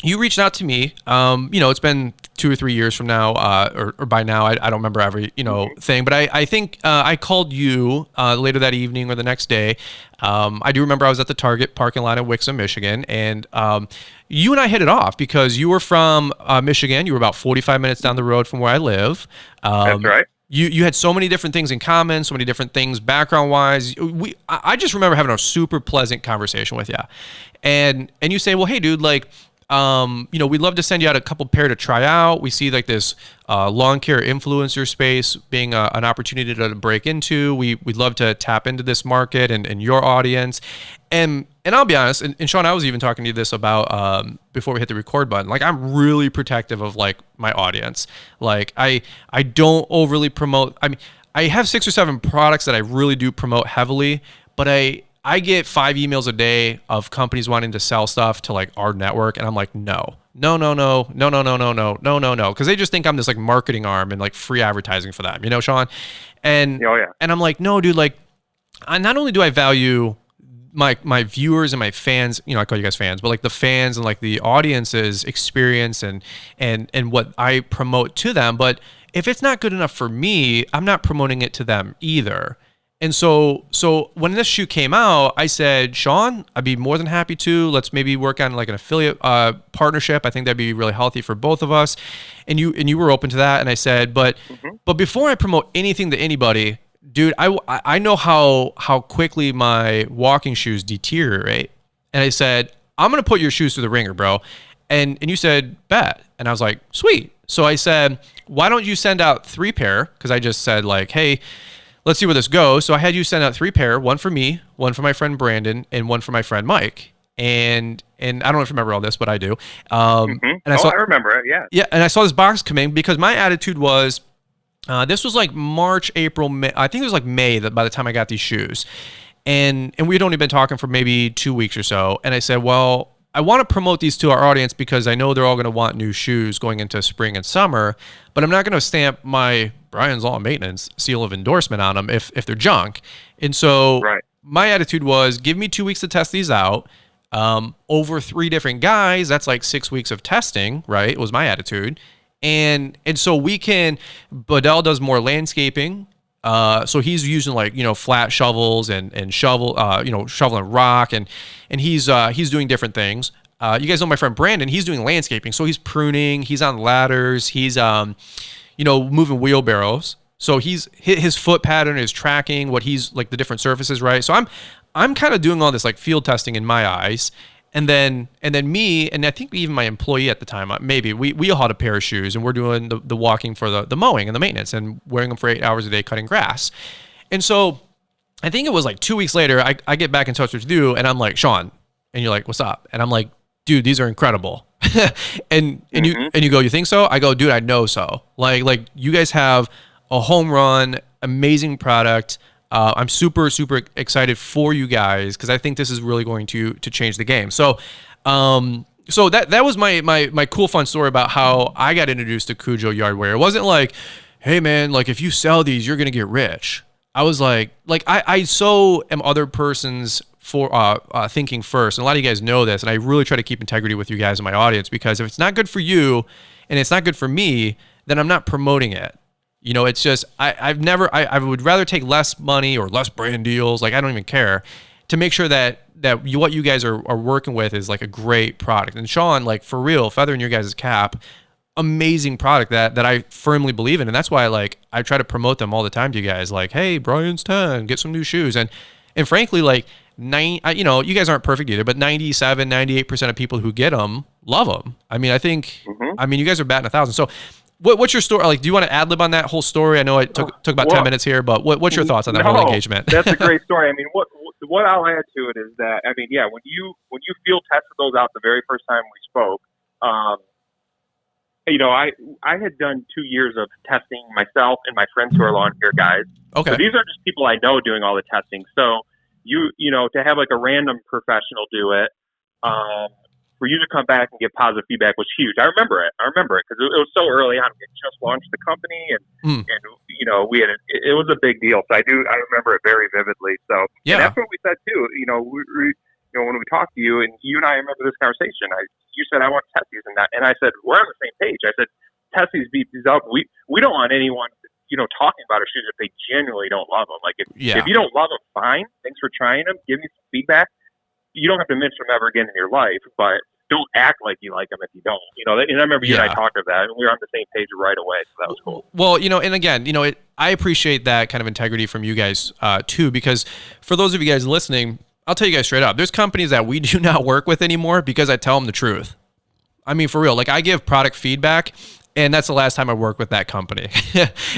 you reached out to me. It's been 2 or 3 years from now, or by now, I don't remember every, thing, but I think I called you later that evening or the next day. I do remember I was at the Target parking lot in Wixom, Michigan, and you and I hit it off because you were from Michigan. You were about 45 minutes down the road from where I live. That's right. You had so many different things in common, so many different things background-wise. I just remember having a super pleasant conversation with you. And you say, well, hey, dude, like, we'd love to send you out a couple pair to try out. We see like this lawn care influencer space being an opportunity to break into. We'd love to tap into this market and your audience. And I'll be honest, and Shawn, I was even talking to you this about before we hit the record button. Like I'm really protective of like my audience. Like I don't overly promote. I mean, I have 6 or 7 products that I really do promote heavily, but I get 5 emails a day of companies wanting to sell stuff to like our network. And I'm like, no. Because they just think I'm this like marketing arm and like free advertising for them, Shawn? And, and I'm like, no, dude, like not only do I value my viewers and my fans, I call you guys fans, but like the fans and like the audience's experience and what I promote to them. But if it's not good enough for me, I'm not promoting it to them either. And so when this shoe came out, I said, Shawn, I'd be more than happy to. Let's maybe work on like an affiliate partnership. I think that'd be really healthy for both of us. And you were open to that. And I said, but before I promote anything to anybody, dude, I know how quickly my walking shoes deteriorate. And I said, I'm gonna put your shoes through the ringer, bro. And you said, bet. And I was like, sweet. So I said, why don't you send out 3 pair? Because I just said like, hey, let's see where this goes. So I had you send out 3 pair, one for me, one for my friend Brandon, and one for my friend Mike. And I don't know if you remember all this, but I do. And I remember it. Yeah. Yeah. And I saw this box coming because my attitude was, this was like March, April, May. I think it was like May by the time I got these shoes. And we'd only been talking for maybe 2 weeks or so. And I said, well, I want to promote these to our audience because I know they're all going to want new shoes going into spring and summer, but I'm not going to stamp my Brian's Law Maintenance seal of endorsement on them if they're junk. And so my attitude was, give me 2 weeks to test these out. Over 3 different guys, that's like 6 weeks of testing, right? It was my attitude. And so we can, Bedell does more landscaping. So he's using like, flat shovels and shoveling rock and he's doing different things. You guys know my friend Brandon, he's doing landscaping. So he's pruning, he's on ladders, he's, moving wheelbarrows. So his foot pattern is tracking what he's like the different surfaces, right? So I'm kind of doing all this like field testing in my eyes. And then me, and I think even my employee at the time, maybe we all had a pair of shoes and we're doing the walking for the mowing and the maintenance and wearing them for 8 hours a day cutting grass. And so I think it was like 2 weeks later, I get back in touch with you and I'm like, Shawn, and you're like, what's up? And I'm like, dude, these are incredible. and you go, you think so? I go, dude, I know so. Like you guys have a home run, amazing product. I'm super, super excited for you guys because I think this is really going to change the game. So that was my cool, fun story about how I got introduced to Kujo Yardwear. It wasn't like, hey man, like if you sell these, you're gonna get rich. I was like I so am other person's for thinking first. And a lot of you guys know this, and I really try to keep integrity with you guys in my audience because if it's not good for you and it's not good for me, then I'm not promoting it. It's just I would rather take less money or less brand deals. Like I don't even care to make sure that what you guys are working with is like a great product. And Shawn, like for real, feather in your guys' cap, amazing product that I firmly believe in. And that's why I try to promote them all the time to you guys. Like, hey, Brian's 10, get some new shoes. And frankly, like you guys aren't perfect either, but 97, 98% of people who get them love them. I mean, I think, you guys are batting 1,000. So what's your story? Like, do you want to ad lib on that whole story? I know it took about 10 minutes here, but what's your thoughts on that whole engagement? That's a great story. I mean, what I'll add to it is that, when you field tested those out the very first time we spoke, I had done 2 years of testing myself and my friends who are lawn care guys. Okay. So these are just people I know doing all the testing. So to have like a random professional do it, for you to come back and get positive feedback was huge. I remember it because it was so early on. We had just launched the company and it was a big deal. So I remember it very vividly. So yeah. And that's what we said too. When we talked to you and you and I remember this conversation, you said, I want to test these and that. And I said, we're on the same page. I said, test these, beat these up. We don't want anyone, talking about our shoes if they genuinely don't love them. Like if you don't love them, fine. Thanks for trying them. Give me some feedback. You don't have to mention them ever again in your life, but don't act like you like them if you don't. And I remember you and I talked about that, and we were on the same page right away, so that was cool. Well, and again, I appreciate that kind of integrity from you guys too, because for those of you guys listening, I'll tell you guys straight up, there's companies that we do not work with anymore because I tell them the truth. I mean, for real, like I give product feedback, and that's the last time I worked with that company.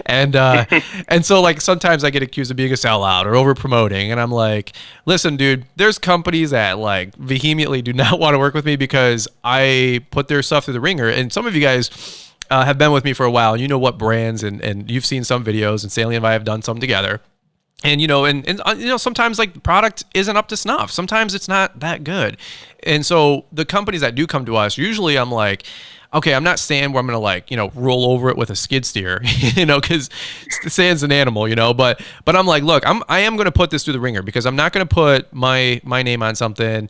and so like sometimes I get accused of being a sellout or over promoting. And I'm like, listen, dude, there's companies that like vehemently do not want to work with me because I put their stuff through the ringer. And some of you guys have been with me for a while. You know what brands and you've seen some videos, and Sally and I have done some together. And, sometimes like the product isn't up to snuff. Sometimes it's not that good. And so the companies that do come to us, usually I'm like, okay, I'm not sand where I'm going to roll over it with a skid steer, because sand's an animal, but I'm like, look, I am going to put this through the ringer because I'm not going to put my name on something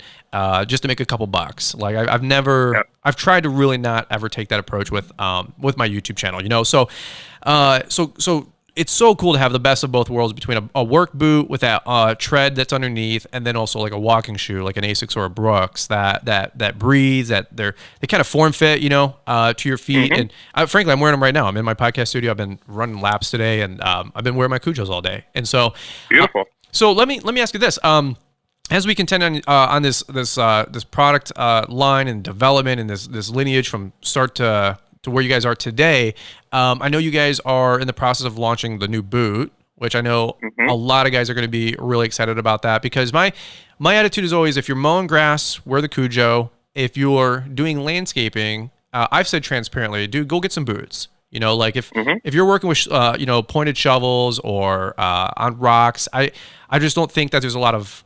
just to make a couple bucks. Like I've tried to really not ever take that approach with my YouTube channel, so it's so cool to have the best of both worlds between a work boot with that tread that's underneath, and then also like a walking shoe, like an Asics or a Brooks that breathes, that they kind of form fit, to your feet. Mm-hmm. And frankly, I'm wearing them right now. I'm in my podcast studio. I've been running laps today, and I've been wearing my Kujos all day. And so beautiful. So let me ask you this. As we contend on this product line and development and this lineage from start to where you guys are today, I know you guys are in the process of launching the new boot, which I know a lot of guys are going to be really excited about that, because my attitude is always, if you're mowing grass, wear the Kujo. If you're doing landscaping, I've said transparently, dude, go get some boots. Like if you're working with pointed shovels or on rocks, I just don't think that there's a lot of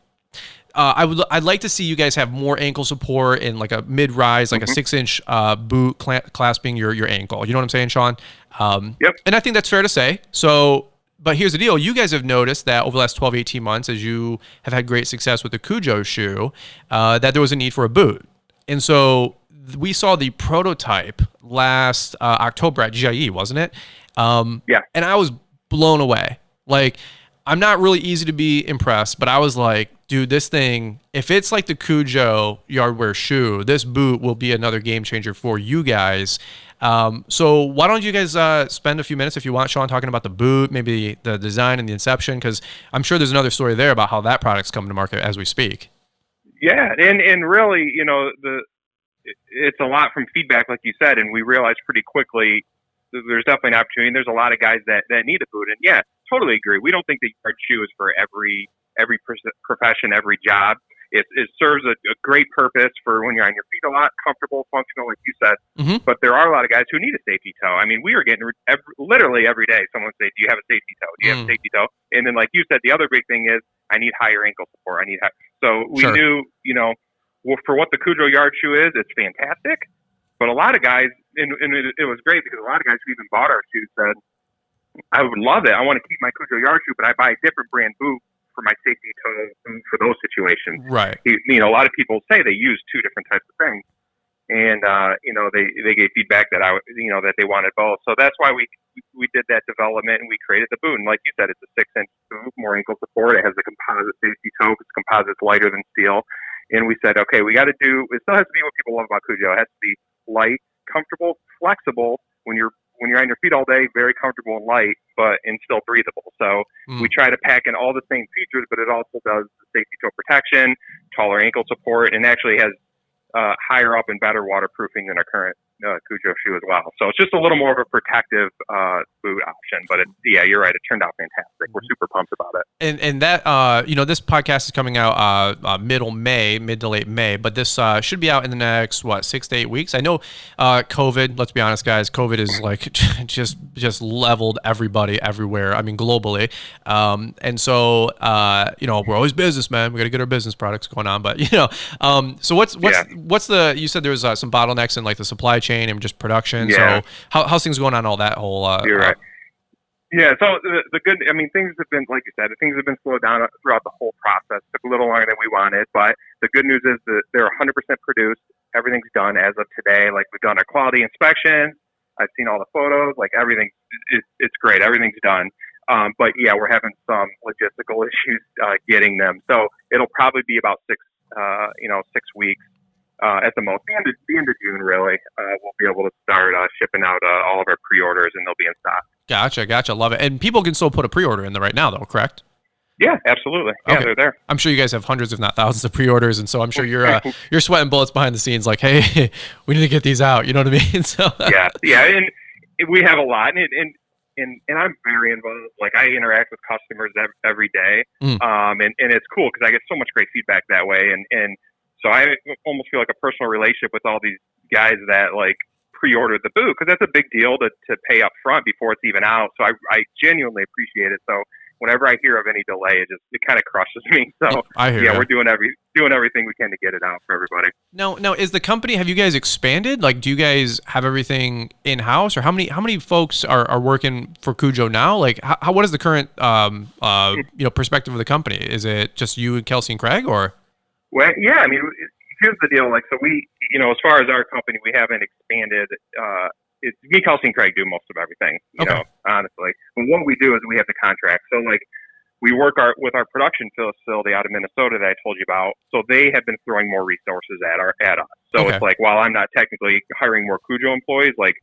I'd like to see you guys have more ankle support and like a mid-rise, like a 6-inch boot clasping your ankle. You know what I'm saying, Shawn? Yep. And I think that's fair to say. So, but here's the deal. You guys have noticed that over the last 12, 18 months, as you have had great success with the Kujo shoe, that there was a need for a boot. And so we saw the prototype last October at GIE, wasn't it? Yeah. And I was blown away. Like, I'm not really easy to be impressed, but I was like, dude, this thing, if it's like the Kujo Yardwear shoe, this boot will be another game changer for you guys. So why don't you guys spend a few minutes, if you want, Shawn, talking about the boot, maybe the design and the inception, because I'm sure there's another story there about how that product's coming to market as we speak. Yeah, and really, it's a lot from feedback, like you said, and we realized pretty quickly there's definitely an opportunity. And there's a lot of guys that need a boot, and yeah, totally agree. We don't think the yard shoe is for every profession, every job. It serves a great purpose for when you're on your feet a lot, comfortable, functional, like you said. Mm-hmm. But there are a lot of guys who need a safety toe. I mean, we are getting literally every day someone would say, "Do you have a safety toe? Do you have a safety toe?" And then, like you said, the other big thing is I need higher ankle support. So we knew, for what the Kujo Yard shoe is, it's fantastic. But a lot of guys, and it was great because a lot of guys who even bought our shoes said, I would love it. I want to keep my Kujo Yard shoe, but I buy a different brand boot for my safety toe for those situations. Right. A lot of people say they use two different types of things. And, they gave feedback that that they wanted both. So that's why we did that development and we created the boot. And like you said, it's a 6-inch boot, more ankle support. It has a composite safety toe because composite's lighter than steel. And we said, okay, it still has to be what people love about Kujo. It has to be light, comfortable, flexible when you're on your feet all day, very comfortable and light, and still breathable. So we try to pack in all the same features, but it also does the safety toe protection, taller ankle support, and actually has higher up and better waterproofing than our current Kujo shoe as well. So it's just a little more of a protective boot option. But you're right. It turned out fantastic. We're super pumped about it. And that this podcast is coming out mid to late May, but this should be out in the next 6 to 8 weeks. I know COVID. Let's be honest, guys. COVID is like just leveled everybody everywhere. I mean, globally. And so we're always businessmen. We got to get our business products going on. But so what's the? You said there was some bottlenecks in like the supply chain and just production. Yeah. So how's things going on all that whole? You're right. Yeah. So the good, things have been, like you said, things have been slowed down throughout the whole process. It took a little longer than we wanted, but the good news is that they're 100% produced. Everything's done as of today. Like we've done our quality inspection. I've seen all the photos. Like everything, it's great. Everything's done. But yeah, we're having some logistical issues getting them. So it'll probably be about 6 weeks. At the most, the end of June, really, we'll be able to start shipping out all of our pre-orders, and they'll be in stock. Gotcha. Love it. And people can still put a pre-order in there right now, though, correct? Yeah, absolutely. Yeah, okay. They're there. I'm sure you guys have hundreds, if not thousands, of pre-orders, and so I'm sure you're sweating bullets behind the scenes, like, hey, we need to get these out. You know what I mean? So yeah, and we have a lot, and I'm very involved. Like I interact with customers every day, and it's cool because I get so much great feedback that way, and so I almost feel like a personal relationship with all these guys that like pre-ordered the boot, because that's a big deal to pay up front before it's even out. So I genuinely appreciate it. So whenever I hear of any delay, it kind of crushes me. So we're doing everything we can to get it out for everybody. Now, is the company, have you guys expanded? Like, do you guys have everything in house, or how many folks are working for Kujo now? Like, what is the current perspective of the company? Is it just you and Kelsey and Craig, or? Well, yeah, here's the deal. Like, so we, as far as our company, we haven't expanded it's me, Kelsey, and Craig do most of everything. You know, honestly. And what we do is we have the contract. So like we work with our production facility out of Minnesota that I told you about. So they have been throwing more resources at us. So it's like while I'm not technically hiring more Kujo employees, like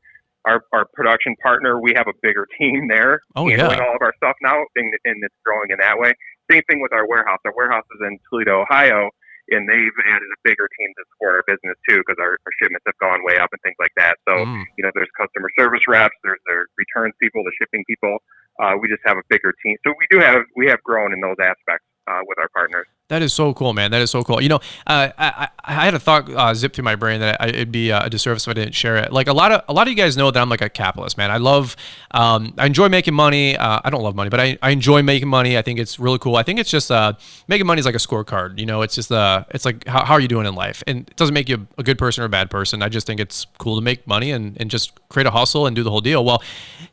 our production partner, we have a bigger team there handling all of our stuff now, and it's growing in that way. Same thing with our warehouse. Our warehouse is in Toledo, Ohio, and they've added a bigger team to support our business too, because our shipments have gone way up and things like that. So, you know, there's customer service reps, there's their returns people, the shipping people. We just have a bigger team. So we have grown in those aspects with our partners. That is so cool, man. That is so cool. You know, I had a thought zip through my brain that it'd be a disservice if I didn't share it. Like a lot of you guys know that I'm like a capitalist, man. I enjoy making money. I don't love money, but I enjoy making money. I think it's really cool. I think it's just making money is like a scorecard. You know, it's just it's like how are you doing in life, and it doesn't make you a good person or a bad person. I just think it's cool to make money and just create a hustle and do the whole deal. Well,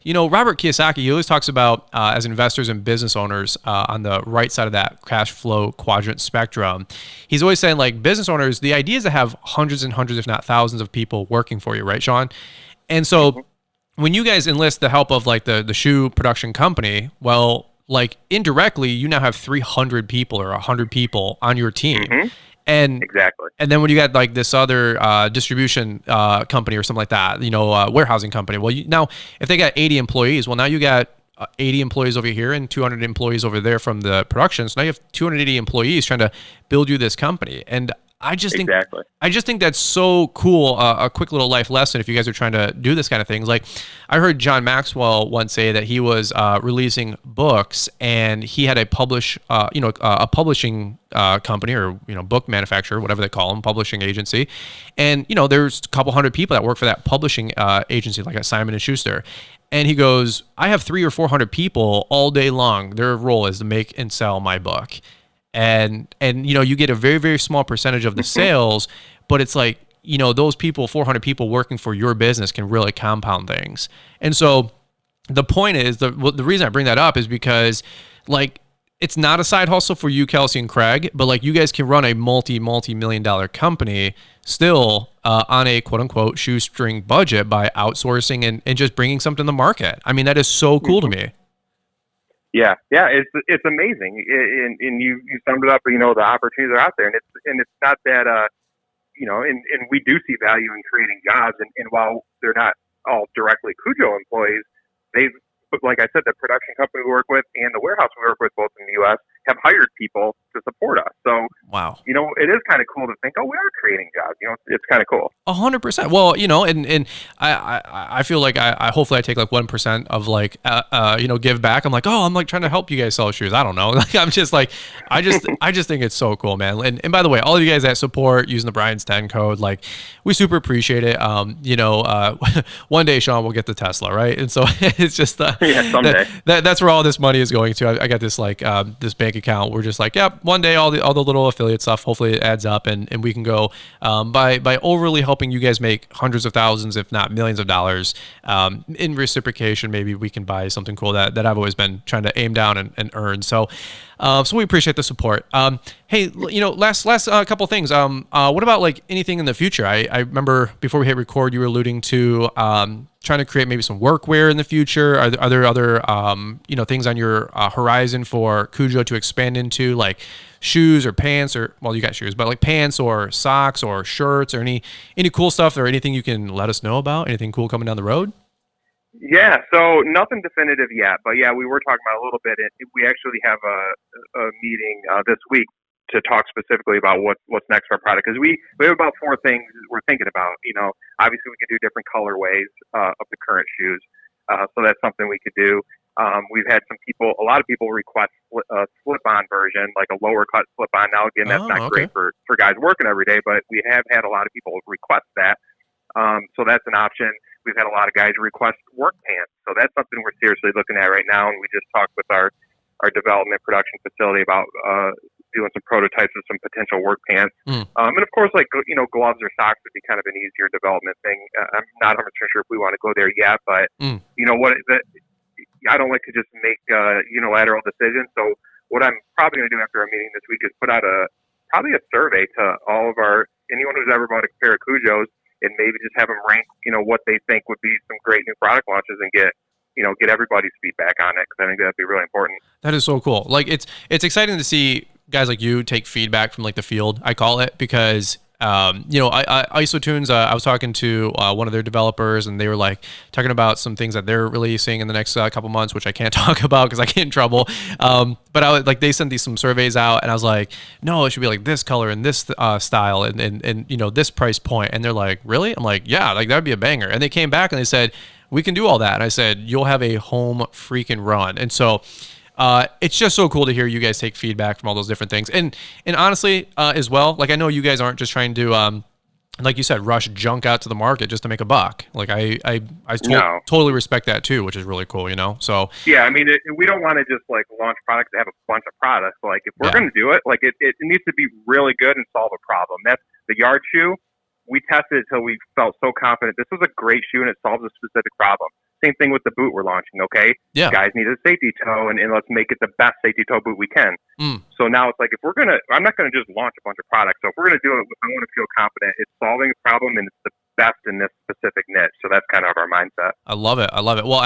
you know, Robert Kiyosaki, he always talks about as investors and business owners on the right side of that cash flow quadrant spectrum, he's always saying like business owners, the idea is to have hundreds and hundreds, if not thousands of people working for you, right, Shawn? And so when you guys enlist the help of like the shoe production company, well, like indirectly, you now have 300 people or 100 people on your team. And exactly. And then when you got like this other distribution company or something like that, you know, warehousing company, well, now if they got 80 employees, well, now you got 80 employees over here and 200 employees over there from the production. So now you have 280 employees trying to build you this company. And I just think that's so cool. A quick little life lesson if you guys are trying to do this kind of things. Like I heard John Maxwell once say that he was releasing books and he had a publishing company or, you know, book manufacturer, whatever they call them, publishing agency. And, you know, there's a couple hundred people that work for that publishing agency, like at Simon & Schuster. And he goes, I have 300 or 400 people all day long. Their role is to make and sell my book. And you know, you get a very, very small percentage of the sales, but it's like, you know, those people, 400 people working for your business can really compound things. And so the point is, the reason I bring that up is because like, it's not a side hustle for you, Kelsey and Craig, but like you guys can run a multi-million dollar company still on a quote unquote shoestring budget by outsourcing and just bringing something to the market. I mean, that is so cool to me. Yeah, it's amazing, and you summed it up. You know, the opportunities are out there, and it's not that you know, and we do see value in creating jobs, and while they're not all directly Kujo employees, but like I said, the production company we work with and the warehouse we work with, both in the U.S., have hired people to support us. So, wow, you know, it is kind of cool to think, oh, we are creating jobs. You know, it's kind of cool. 100%. Well, you know, and I feel like I hopefully I take like 1% of like you know, give back. I'm like, oh, I'm like trying to help you guys sell shoes. I don't know. Like I'm just like I just think it's so cool, man. And by the way, all of you guys that support using the Brian's 10 code, like we super appreciate it. You know, one day Shawn will get the Tesla, right? And so it's just yeah, someday. That's where all this money is going to. I got this like this bank account. We're just like, yep, one day all the little affiliate stuff, hopefully it adds up and we can go by overly helping you guys make hundreds of thousands, if not millions of dollars. In reciprocation, maybe we can buy something cool that I've always been trying to aim down and earn. So we appreciate the support. Hey, you know, last couple of things. What about like anything in the future? I remember before we hit record, you were alluding to trying to create maybe some workwear in the future. Are there other you know, things on your horizon for Kujo to expand into, like shoes or pants, or well, you got shoes, but like pants or socks or shirts or any cool stuff, or anything you can let us know about? Anything cool coming down the road? Yeah, so nothing definitive yet, but yeah, we were talking about a little bit. We actually have a meeting this week to talk specifically about what's next for our product, because we have about 4 things we're thinking about. You know, obviously we could do different colorways of the current shoes, so that's something we could do. We've had a lot of people request a slip-on version, like a lower cut slip-on. Now again, that's not great for guys working every day, but we have had a lot of people request that. So that's an option. We've had a lot of guys request work pants. So that's something we're seriously looking at right now. And we just talked with our development production facility about doing some prototypes of some potential work pants. And of course, like, you know, gloves or socks would be kind of an easier development thing. I'm not 100% sure if we want to go there yet, but you know I don't like to just make unilateral decisions. So what I'm probably going to do after our meeting this week is put out probably a survey to all of anyone who's ever bought a pair of Kujos, and maybe just have them rank, what they think would be some great new product launches and get everybody's feedback on it, because I think that'd be really important. That is so cool. Like it's exciting to see guys like you take feedback from like the field, I call it, because IsoTunes, I was talking to one of their developers, and they were like talking about some things that they're releasing in the next couple months, which I can't talk about because I get in trouble. But I was like, they sent some surveys out, and I was like, no, it should be like this color and this style and this price point. And they're like, really? I'm like, yeah, like that'd be a banger. And they came back and they said, we can do all that. And I said, you'll have a home freaking run. And so it's just so cool to hear you guys take feedback from all those different things. And honestly, as well, like I know you guys aren't just trying to, like you said, rush junk out to the market just to make a buck. Like I totally respect that too, which is really cool, So yeah, I mean, we don't want to just like launch products that have a bunch of products. Like if we're going to do it, like it needs to be really good and solve a problem. That's the yard shoe. We tested it until we felt so confident this was a great shoe and it solves a specific problem. Same thing with the boot we're launching, okay? Yeah. Guys need a safety toe, and let's make it the best safety toe boot we can. So now it's like, I'm not going to just launch a bunch of products. So if we're going to do it, I want to feel confident it's solving a problem and it's the best in this specific niche. So that's kind of our mindset. I love it. Well,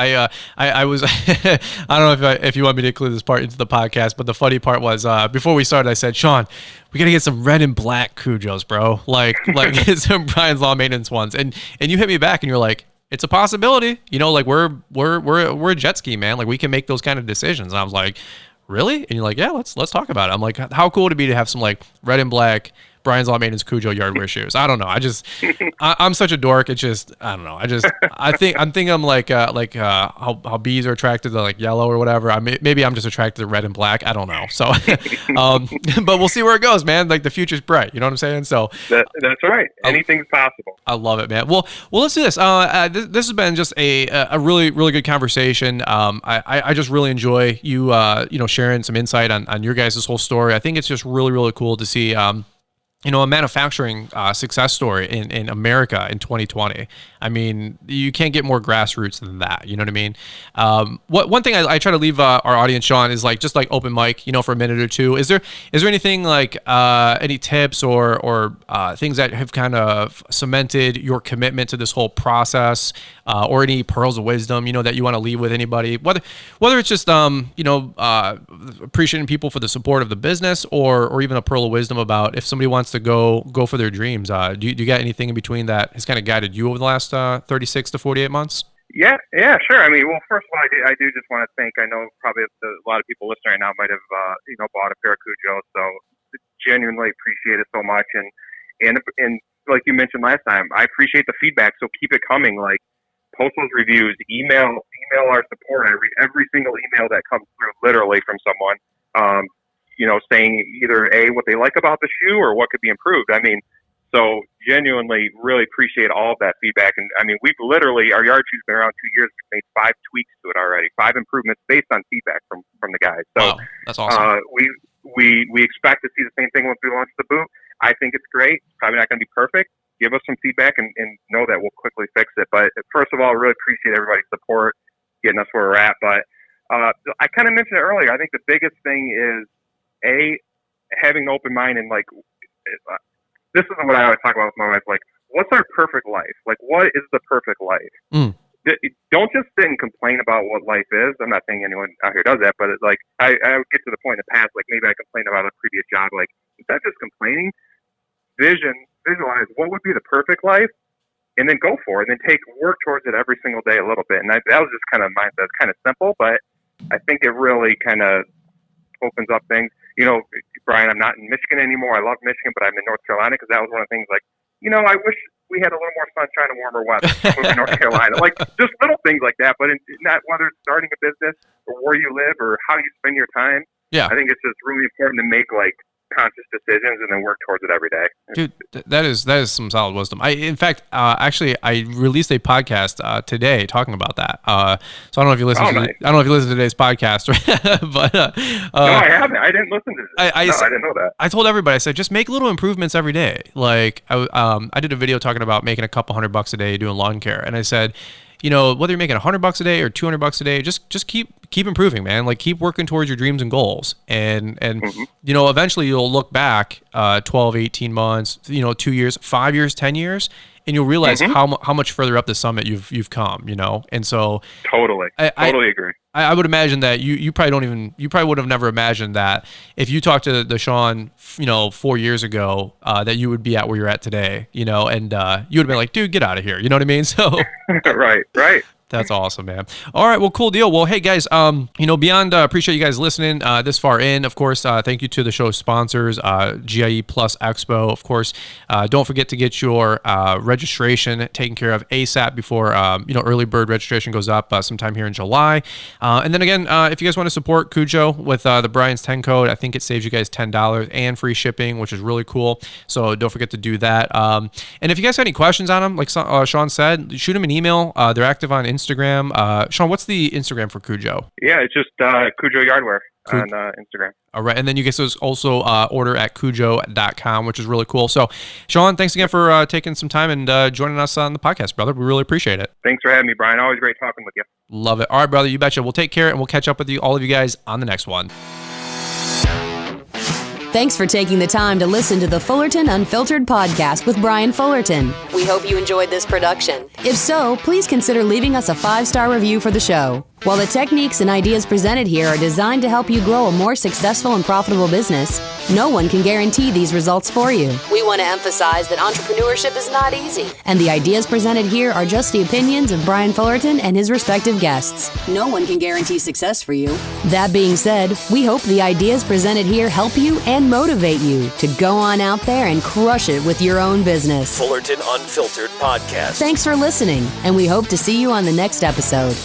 I was, I don't know if you want me to include this part into the podcast, but the funny part was, before we started, I said, Shawn, we got to get some red and black Kujos, bro. Like some Brian's Law Maintenance ones. And you hit me back and you're like, it's a possibility, like we're a jet ski, man. Like we can make those kind of decisions. And I was like, really? And you're like, yeah, let's talk about it. I'm like, how cool would it be to have some like red and black Brian's Law Maintenance Kujo Yardwear shoes? I don't know. I'm such a dork. It's just, I don't know. I'm thinking like how bees are attracted to like yellow or whatever. Maybe I'm just attracted to red and black. I don't know. So, but we'll see where it goes, man. Like the future's bright. You know what I'm saying? So that's right. Anything's possible. I love it, man. Well, let's do this. This has been just a really, really good conversation. I just really enjoy you, sharing some insight on your guys' whole story. I think it's just really, really cool to see, a manufacturing success story in America in 2020. I mean, you can't get more grassroots than that. You know what I mean? One thing I try to leave our audience, Shawn, is like just like open mic, for a minute or two. Is there anything like any tips or things that have kind of cemented your commitment to this whole process, or any pearls of wisdom, that you want to leave with anybody? Whether it's just appreciating people for the support of the business, or even a pearl of wisdom about if somebody wants to go for their dreams. Do you got anything in between that has kind of guided you over the last 36 to 48 months? Yeah, sure. I mean, well, first of all, I do just want to thank, I know probably a lot of people listening right now might have, bought a pair of Kujos, so genuinely appreciate it so much. And like you mentioned last time, I appreciate the feedback, so keep it coming. Like, post those reviews, email our support. I read every single email that comes through, literally, from someone, saying either what they like about the shoe or what could be improved. I mean, so genuinely really appreciate all of that feedback. And I mean, we've literally, our yard shoe's been around 2 years. We've made 5 tweaks to it already, 5 improvements based on feedback from the guys. So wow, that's awesome. We expect to see the same thing once we launch the boot. I think it's great. It's probably not going to be perfect. Give us some feedback and know that we'll quickly fix it. But first of all, really appreciate everybody's support, getting us where we're at. But I kind of mentioned it earlier. I think the biggest thing is, having an open mind, and like, this is what I always talk about with my wife. Like, what's our perfect life? Like, what is the perfect life? Don't just sit and complain about what life is. I'm not saying anyone out here does that, but it's like, I would get to the point in the past, like maybe I complained about a previous job. Like, instead of just complaining, visualize what would be the perfect life, and then go for it, and then work towards it every single day a little bit. And that was just kind of mindset. It's kind of simple, but I think it really kind of opens up things. Brian, I'm not in Michigan anymore. I love Michigan, but I'm in North Carolina because that was one of the things, like, I wish we had a little more sunshine and warmer weather in North Carolina. Like, just little things like that, but not whether it's starting a business or where you live or how you spend your time. Yeah. I think it's just really important to make, like, conscious decisions and then work towards it every day. Dude, that is some solid wisdom. In fact, actually, I released a podcast today talking about that. So I don't know if you listen. I don't know if you listen to today's podcast, but no, I haven't. I didn't listen to this. I didn't know that. I told everybody. I said, just make little improvements every day. Like I did a video talking about making a couple $100 a day doing lawn care, and I said, whether you're making $100 a day or $200 a day, just keep keep improving, man. Like keep working towards your dreams and goals. And you know, eventually you'll look back 12, 18 months, you know, 2 years, 5 years, 10 years, and you'll realize how much further up the summit you've come, you know? And so totally agree. I would imagine that you probably would have never imagined that if you talked to the Shawn, you know, 4 years ago, that you would be at where you're at today, you know, and you would have been like, dude, get out of here. You know what I mean? So right. That's awesome, man. All right, well, cool deal. Well, hey guys, you know, beyond appreciate you guys listening this far in. Of course, thank you to the show's sponsors, GIE Plus Expo. Of course, don't forget to get your registration taken care of ASAP before you know, early bird registration goes up sometime here in July. And then again, if you guys want to support Kujo with the Brian's 10 code, I think it saves you guys $10 and free shipping, which is really cool. So don't forget to do that. And if you guys have any questions on them, like Shawn said, shoot them an email. They're active on Instagram. Shawn, what's the Instagram for Kujo? Yeah, it's just Kujo Yardwear on Instagram. All right, and then you guys also order at kujo.com, which is really cool. So, Shawn, thanks again for taking some time and joining us on the podcast, brother. We really appreciate it. Thanks for having me, Brian. Always great talking with you. Love it. All right, brother, you betcha. We'll take care, and we'll catch up with all of you guys on the next one. Thanks for taking the time to listen to the Fullerton Unfiltered podcast with Brian Fullerton. We hope you enjoyed this production. If so, please consider leaving us a 5-star review for the show. While the techniques and ideas presented here are designed to help you grow a more successful and profitable business, no one can guarantee these results for you. We want to emphasize that entrepreneurship is not easy, and the ideas presented here are just the opinions of Brian Fullerton and his respective guests. No one can guarantee success for you. That being said, we hope the ideas presented here help you and motivate you to go on out there and crush it with your own business. Fullerton Unfiltered Podcast. Thanks for listening, and we hope to see you on the next episode.